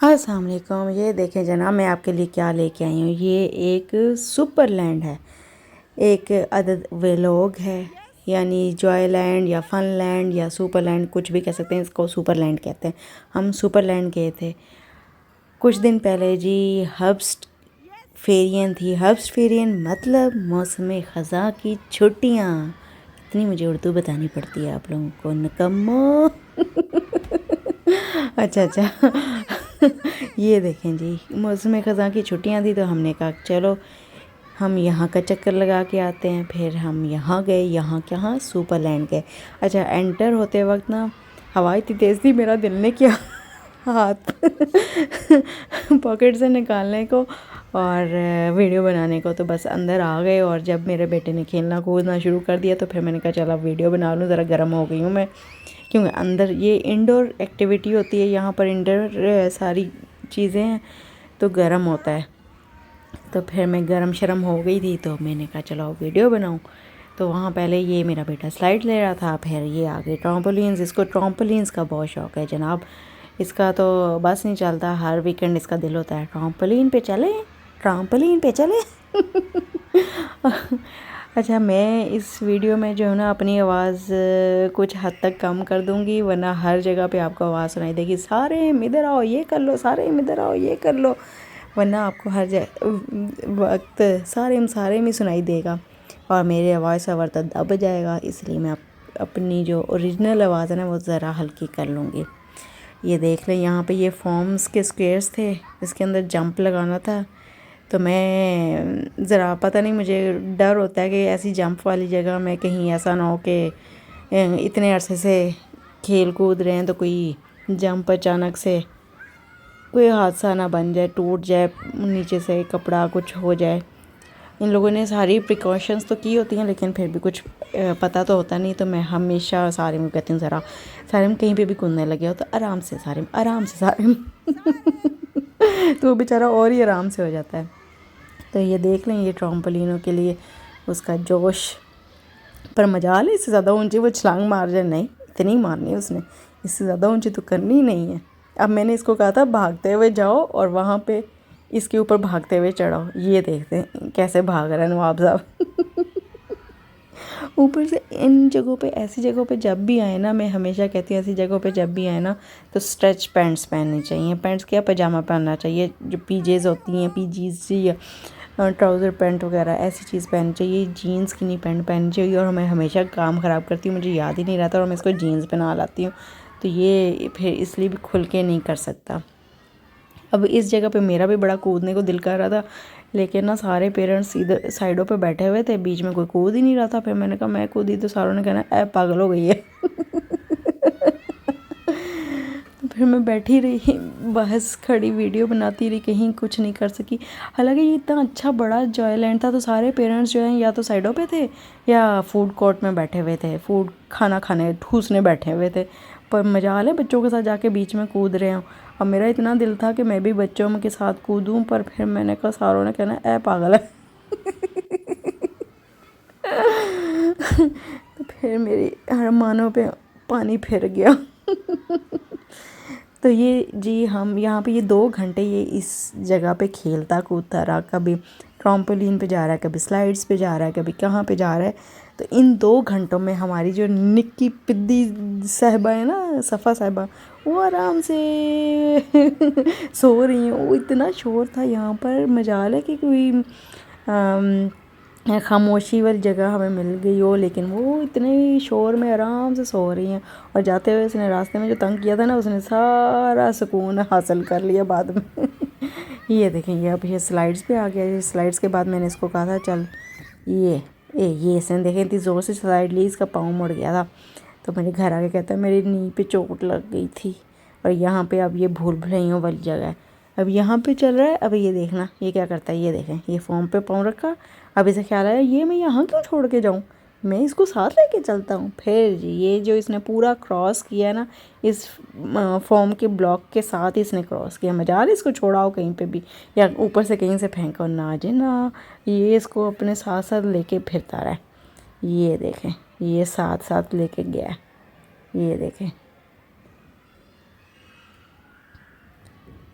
अस्सलाम वालेकुम। ये देखें जनाब, मैं आपके लिए क्या लेके आई हूँ। ये एक सुपर लैंड है, एक अदद व्लॉग है, यानी जॉय लैंड या फन लैंड या सुपर लैंड, कुछ भी कह सकते हैं। इसको सुपर लैंड कहते हैं। हम सुपर लैंड गए थे कुछ दिन पहले जी। हब्स फेरियन थी। हब्स फेरियन मतलब मौसम ख़ज़ां की छुट्टियाँ। इतनी मुझे उर्दू बतानी पड़ती है आप लोगों को, नकम्मो। अच्छा अच्छा। ये देखें जी, मौसम ख़ज़ां की छुट्टियां थी तो हमने कहा चलो हम यहाँ का चक्कर लगा के आते हैं। फिर हम यहाँ गए, यहाँ कहाँ, सुपर लैंड गए। अच्छा, एंटर होते वक्त ना हवा इतनी तेज़ थी, मेरा दिल ने किया हाथ पॉकेट से निकालने को और वीडियो बनाने को। तो बस अंदर आ गए और जब मेरे बेटे ने खेलना कूदना शुरू कर दिया तो फिर मैंने कहा चलो वीडियो बना लूँ। ज़रा गर्म हो गई हूँ मैं, क्योंकि अंदर ये इंडोर एक्टिविटी होती है, यहाँ पर इंडोर सारी चीज़ें हैं तो गर्म होता है। तो फिर मैं गर्म शर्म हो गई थी तो मैंने कहा चलो वीडियो बनाऊँ। तो वहाँ पहले ये मेरा बेटा स्लाइड ले रहा था, फिर ये आगे ट्रम्पोलिन्स। इसको ट्रम्पोलिन्स का बहुत शौक़ है जनाब। इसका तो बस नहीं चलता, हर वीकेंड इसका दिल होता है ट्रम्पोलिन पे चले, ट्रम्पोलिन पे चले। अच्छा, मैं इस वीडियो में जो है ना अपनी आवाज़ कुछ हद तक कम कर दूंगी, वरना हर जगह पे आपको आवाज़ सुनाई देगी, सारे इधर आओ ये कर लो, सारे इधर आओ ये कर लो, वरना आपको हर वक्त सारे में सुनाई देगा और मेरी आवाज़ आवर तो दब जाएगा। इसलिए मैं अपनी जो ओरिजिनल आवाज़ है ना वो ज़रा हल्की कर लूँगी। ये देख लें, यहाँ पे ये फॉर्म्स के स्क्वेयर्स थे, इसके अंदर जंप लगाना था। तो मैं ज़रा, पता नहीं, मुझे डर होता है कि ऐसी जंप वाली जगह में कहीं ऐसा ना हो कि इतने अरसे से खेल कूद रहे हैं तो कोई जंप अचानक से कोई हादसा ना बन जाए, टूट जाए नीचे से कपड़ा, कुछ हो जाए। इन लोगों ने सारी प्रिकॉशंस तो की होती हैं लेकिन फिर भी कुछ पता तो होता नहीं। तो मैं हमेशा सारिम को कहती हूँ ज़रा सारिम कहीं पे भी कूदने लगे हो तो आराम से सारिम, आराम से सारिम। तो वो बेचारा और ही आराम से हो जाता है। तो ये देख लें, ये ट्रम्पोलिनों के लिए उसका जोश, पर मजाल है इससे ज़्यादा ऊंची वो छलांग मार जाए, नहीं इतनी मारनी है उसने, इससे ज़्यादा ऊंची तो करनी नहीं है। अब मैंने इसको कहा था भागते हुए जाओ और वहाँ पे इसके ऊपर भागते हुए चढ़ाओ। ये देखते हैं कैसे भाग रहा है नवाब साहब। ऊपर से इन जगहों पे, ऐसी जगहों पे जब भी आए ना, मैं हमेशा कहती हूँ ऐसी जगहों पे जब भी आए ना तो स्ट्रेच पैंट्स पहननी चाहिए। पैंट्स क्या, पजामा पहनना चाहिए, जो पीजेज होती हैं, पीजीज या ट्राउज़र पैंट वगैरह ऐसी चीज़ पहननी चाहिए। जीन्स की नहीं पैंट पहननी चाहिए। और मैं हमेशा काम ख़राब करती हूँ, मुझे याद ही नहीं रहता और मैं इसको जीन्स पहना लाती हूँ, तो ये फिर इसलिए भी खुल के नहीं कर सकता। अब इस जगह पे मेरा भी बड़ा कूदने को दिल कर रहा था, लेकिन ना सारे पेरेंट्स इधर साइडों पे बैठे हुए थे, बीच में कोई कूद ही नहीं रहा था। फिर मैंने कहा मैं कूदी तो सारों ने कहना ऐ पागल हो गई है। तो फिर मैं बैठी रही, बस खड़ी वीडियो बनाती रही, कहीं कुछ नहीं कर सकी। हालांकि ये इतना अच्छा बड़ा जॉयलैंड था तो सारे पेरेंट्स जो हैं या तो साइडों पे थे या फूड कोर्ट में बैठे हुए थे, फूड खाना खाने ठूसने बैठे हुए थे। पर मजाल है बच्चों के साथ जाके बीच में कूद रहे हो। अब मेरा इतना दिल था कि मैं भी बच्चों के साथ कूदूं, पर फिर मैंने कहा सारों ने कहना ऐ पागल है। तो फिर मेरी अरमानों पे पानी फिर गया। तो ये जी, हम यहाँ पे ये 2 घंटे ये इस जगह पे खेलता कूदता रहा, कभी ट्रम्पोलिन पे जा रहा है, कभी स्लाइड्स पे जा रहा है, कभी कहाँ पे जा रहा है। तो इन 2 घंटों में हमारी जो निक्की पिद्दी साहिबा है ना, सफ़ा साहिबा, वो आराम से सो रही हैं। वो इतना शोर था यहाँ पर, मजाल है कि कोई खामोशी वाली जगह हमें मिल गई हो, लेकिन वो इतने शोर में आराम से सो रही हैं। और जाते हुए उसने रास्ते में जो तंग किया था ना, उसने सारा सुकून हासिल कर लिया बाद में। ये देखें, ये अब ये स्लाइड्स पे आ गया। ये स्लाइड्स के बाद मैंने इसको कहा था चल ये इसने देखें इतनी ज़ोर से स्लाइड ली, इसका पाँव मुड़ गया था। तो मेरे घर आके कहता है मेरी नी पे चोट लग गई थी। और यहाँ पे अब ये भूल भुलैयों वाली जगह है, अब यहाँ पे चल रहा है। अब ये देखना ये क्या करता है, ये देखें, ये फॉर्म पे पाँव रखा। अब इसे ख्याल आया ये मैं यहाँ क्यों छोड़ के जाऊँ, मैं इसको साथ लेके चलता हूँ। फिर जी ये जो इसने पूरा क्रॉस किया ना, इस फॉर्म के ब्लॉक के साथ इसने क्रॉस किया। मजाल इसको छोड़ाओ कहीं पे भी या ऊपर से कहीं से फेंको ना जी ना, ये इसको अपने साथ साथ लेके फिरता रहा है। ये देखें, ये साथ साथ लेके गया, ये देखें।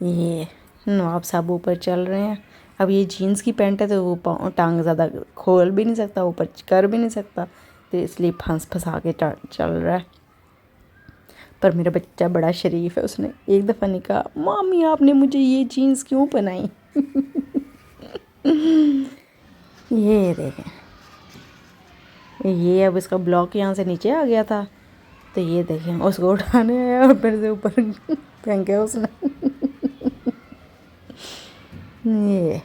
ये नवाब साहब ऊपर चल रहे हैं। अब ये जीन्स की पैंट है तो वो टांग ज़्यादा खोल भी नहीं सकता, ऊपर कर भी नहीं सकता, तो इसलिए फंसा के चल रहा है। पर मेरा बच्चा बड़ा शरीफ है, उसने एक दफ़ा नहीं कहा मामी आपने मुझे ये जीन्स क्यों पहनाई। ये देखें, ये अब इसका ब्लॉक यहाँ से नीचे आ गया था, तो ये देखें उसको उठाने आया और फिर से ऊपर फेंका उसने। ये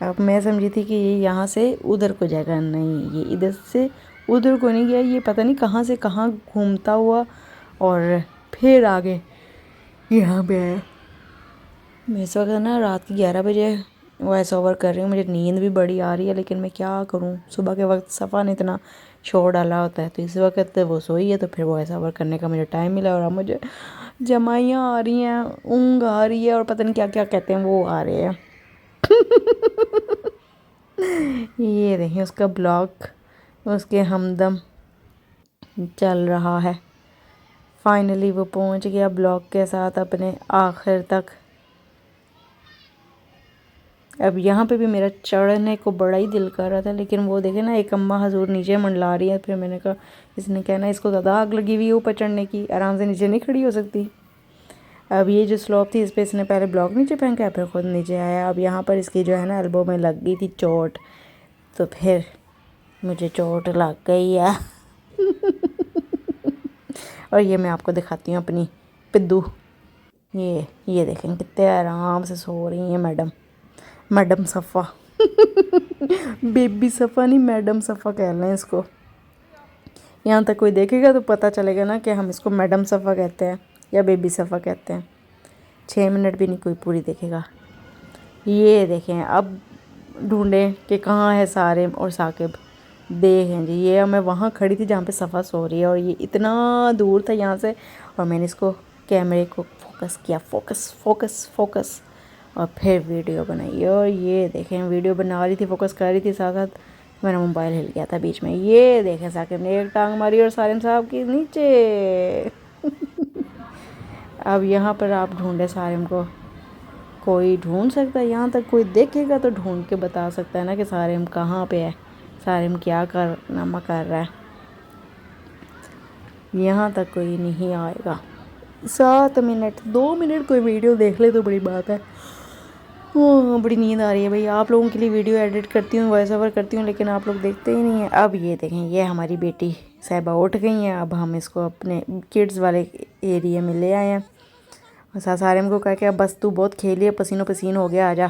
अब मैं समझी थी कि ये यहाँ से उधर को जाएगा, नहीं ये इधर से उधर को नहीं गया, ये पता नहीं कहाँ से कहाँ घूमता हुआ और फिर आगे यहाँ पे आया। मैं इस वक्त ना रात के 11 बजे वॉइस ओवर कर रही हूँ, मुझे नींद भी बड़ी आ रही है, लेकिन मैं क्या करूँ, सुबह के वक्त सफ़ा ने इतना शोर डाला होता है, तो इस वक्त वो सोई है, तो फिर वॉइस ओवर करने का मुझे टाइम मिला और अब मुझे जमाइयाँ आ रही हैं, ऊँघ आ रही है और पता नहीं क्या क्या कहते हैं वो आ रहे हैं। ये देखिए उसका ब्लॉग, उसके हमदम चल रहा है। फाइनली वो पहुंच गया ब्लॉग के साथ अपने आखिर तक। अब यहाँ पे भी मेरा चढ़ने को बड़ा ही दिल कर रहा था, लेकिन वो देखे ना एक अम्मा हजूर नीचे मंडला रही है, फिर मैंने कहा इसने कहना इसको ज़्यादा आग लगी हुई है ऊपर चढ़ने की, आराम से नीचे नहीं खड़ी हो सकती। अब ये जो स्लोप थी इस पर इसने पहले ब्लॉक नीचे फेंका, फिर खुद नीचे आया। अब यहाँ पर इसकी जो है ना एल्बो में लग गई थी चोट, तो फिर मुझे चोट लग गई है। और ये मैं आपको दिखाती हूँ अपनी पिद्दू, ये देखें कितने आराम से सो रही हैं मैडम सफ़ा। बेबी सफ़ा नहीं, मैडम सफ़ा कह लें इसको। यहाँ तक कोई देखेगा तो पता चलेगा ना कि हम इसको मैडम सफ़ा कहते हैं या बेबी सफ़ा कहते हैं। 6 मिनट भी नहीं कोई पूरी देखेगा। ये देखें अब ढूंढें कि कहाँ है सारिम और साकिब। देखें जी, ये मैं वहाँ खड़ी थी जहाँ पे सफ़ा सो रही है और ये इतना दूर था यहाँ से, और मैंने इसको कैमरे को फोकस किया, फोकस और फिर वीडियो बनाई। और ये देखें वीडियो बना रही थी, फोकस कर रही थी, साथ साथ मेरा मोबाइल हिल गया था बीच में। ये देखें साकिब ने एक टांग मारी और सारिम साहब के नीचे। अब यहाँ पर आप ढूंढे सारिम को, कोई ढूंढ सकता है, यहाँ तक कोई देखेगा तो ढूंढ के बता सकता है ना कि सारिम कहाँ पे है, सारिम क्या कारनामा कर रहा है। यहाँ तक कोई नहीं आएगा। 7 मिनट 2 मिनट कोई वीडियो देख ले तो बड़ी बात है। ओह बड़ी नींद आ रही है भाई, आप लोगों के लिए वीडियो एडिट करती हूँ, वॉइस ओवर करती हूँ, लेकिन आप लोग देखते ही नहीं हैं। अब ये देखें, ये हमारी बेटी साहिबा उठ गई हैं, अब हम इसको अपने किड्स वाले एरिया में ले आए हैं। और सारिम को कहा कि अब बस तू बहुत खेली, पसीनो पसीन हो गया, आजा।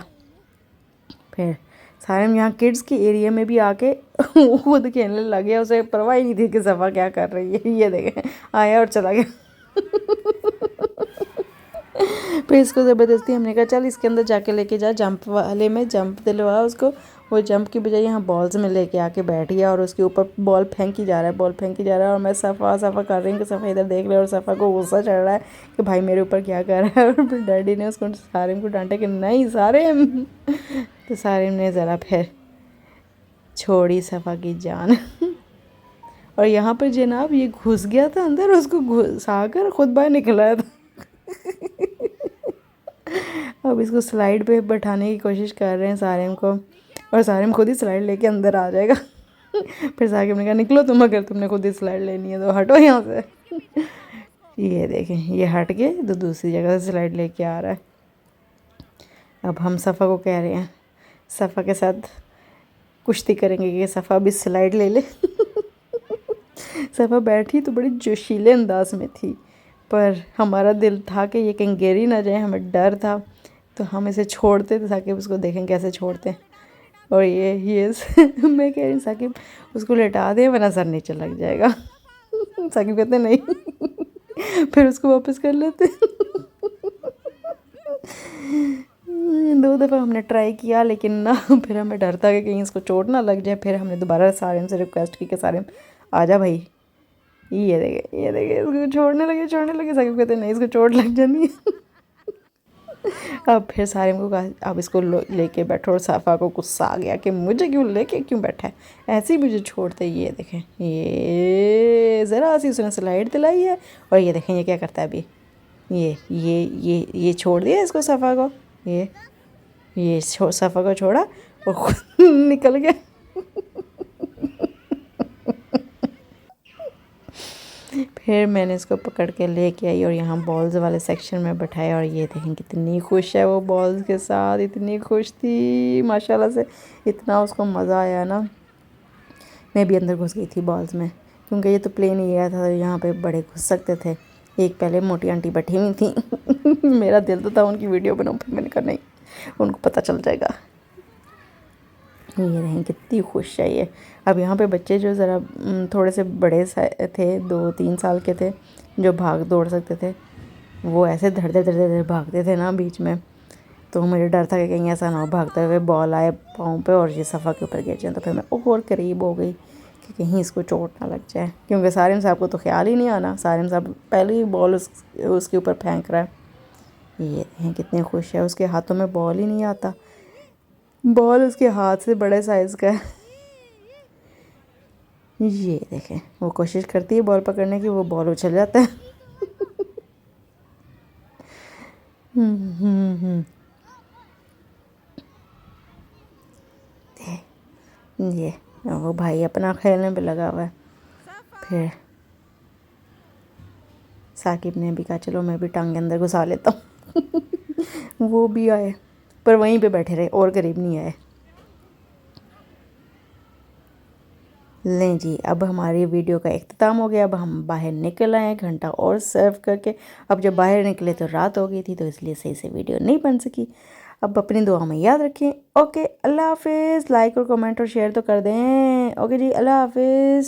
फिर सारिम यहाँ किड्स के एरिया में भी आके खुद खेलने लग गया, उसे परवाह ही नहीं थी कि सफ़ा क्या कर रही है। ये देखें आया और चला गया। फिर इसको ज़बरदस्ती हमने कहा चल इसके अंदर जाके लेके जा, जंप वाले में जंप दिलवा उसको। वो जंप की बजाय यहाँ बॉल्स में लेके आके बैठ गया और उसके ऊपर बॉल फेंकी जा रहा है और मैं सफ़ा कर रही हूँ कि सफ़ा इधर देख ले, और सफ़ा को गुस्सा चढ़ रहा है कि भाई मेरे ऊपर क्या कर रहा है। और फिर डैडी ने उसको सारिम को डांटा कि नहीं सारिम। तो सारिम ने ज़रा फिर छोड़ी सफ़ा की जान। और यहाँ पर जनाब ये घुस गया था अंदर, उसको घुसा कर खुद बाहर निकला था। अब इसको स्लाइड पे बैठाने की कोशिश कर रहे हैं सारिम को, और सारिम खुद ही स्लाइड लेके अंदर आ जाएगा। फिर साकिब ने कहा निकलो तुम, अगर तुमने खुद ही स्लाइड लेनी है तो हटो यहाँ से। ये देखें ये हट के तो दूसरी जगह से स्लाइड लेके आ रहा है। अब हम सफ़ा को कह रहे हैं सफ़ा के साथ कुश्ती करेंगे कि सफ़ा भी स्लाइड ले ले। सफ़ा बैठी तो बड़ी जोशीले अंदाज में थी, पर हमारा दिल था कि ये कहीं गिर ही ना जाए, हमें डर था, तो हम इसे छोड़ते थे साकिब उसको देखें कैसे छोड़ते हैं। और ये मैं कह रही हूँ साकिब उसको लेटा दे वरना सर नीचे लग जाएगा। साकिब कहते नहीं। फिर उसको वापस कर लेते। 2 दफ़ा हमने ट्राई किया लेकिन ना, फिर हमें डर था कि कहीं इसको चोट ना लग जाए। फिर हमने दोबारा सारिम से रिक्वेस्ट की कि सारिम आजा भाई। ये देखे इसको छोड़ने लगे। साकिब कहते नहीं इसको चोट लग जानी है। अब फिर सारिम को कहा अब इसको लेके बैठो, और सफ़ा को गुस्सा आ गया कि मुझे क्यों बैठा है, ऐसे ही मुझे छोड़ते। ये देखें ये ज़रा सी उसने स्लाइड दिलाई है, और ये देखें ये क्या करता है अभी, ये छोड़ दिया इसको सफ़ा को, ये सफ़ा को छोड़ा और खुद निकल गया। फिर मैंने इसको पकड़ के लेके आई और यहाँ बॉल्स वाले सेक्शन में बैठाया और ये देखें कितनी खुश है वो बॉल्स के साथ, इतनी खुश थी माशाल्लाह से, इतना उसको मज़ा आया ना। मैं भी अंदर घुस गई थी बॉल्स में, क्योंकि ये तो प्लेन एरिया था, यहाँ पे बड़े घुस सकते थे। एक पहले मोटी आंटी बैठी हुई थी मेरा दिल तो था उनकी वीडियो बनाऊं, फिर मैंने कहा नहीं, उनको पता चल जाएगा। ये रहें कितनी खुश है ये। अब यहाँ पे बच्चे जो ज़रा थोड़े से बड़े थे, 2-3 साल के थे, जो भाग दौड़ सकते थे, वो ऐसे धड़धड़ भागते थे ना बीच में, तो मुझे डर था कि कहीं ऐसा ना हो भागते हुए बॉल आए पाँव पे और ये सफ़ा के ऊपर गिर जाए। तो फिर मैं और करीब हो गई कि कहीं इसको चोट ना लग जाए, क्योंकि सारिम साहब को तो ख्याल ही नहीं आना, सारिम साहब पहले ही बॉल उसके ऊपर फेंक रहा है। ये देखें कितने खुश है, उसके हाथों में बॉल ही नहीं आता, बॉल उसके हाथ से बड़े साइज़ का है। ये देखें वो कोशिश करती है बॉल पकड़ने की, वो बॉल उछल जाता है। ये वो भाई अपना खेलने पे लगा हुआ है। फिर साकिब ने भी कहा चलो मैं भी टांग के अंदर घुसा लेता हूँ। वो भी आए, पर वहीं पे बैठे रहे और करीब नहीं आए। लें जी, अब हमारी वीडियो का इख्तिताम हो गया। अब हम बाहर निकल आए घंटा और सर्व करके। अब जब बाहर निकले तो रात हो गई थी, तो इसलिए सही से वीडियो नहीं बन सकी। अब अपनी दुआ में याद रखें। ओके, अल्लाह हाफिज़। लाइक और कमेंट और शेयर तो कर दें। ओके जी, अल्लाह हाफिज़।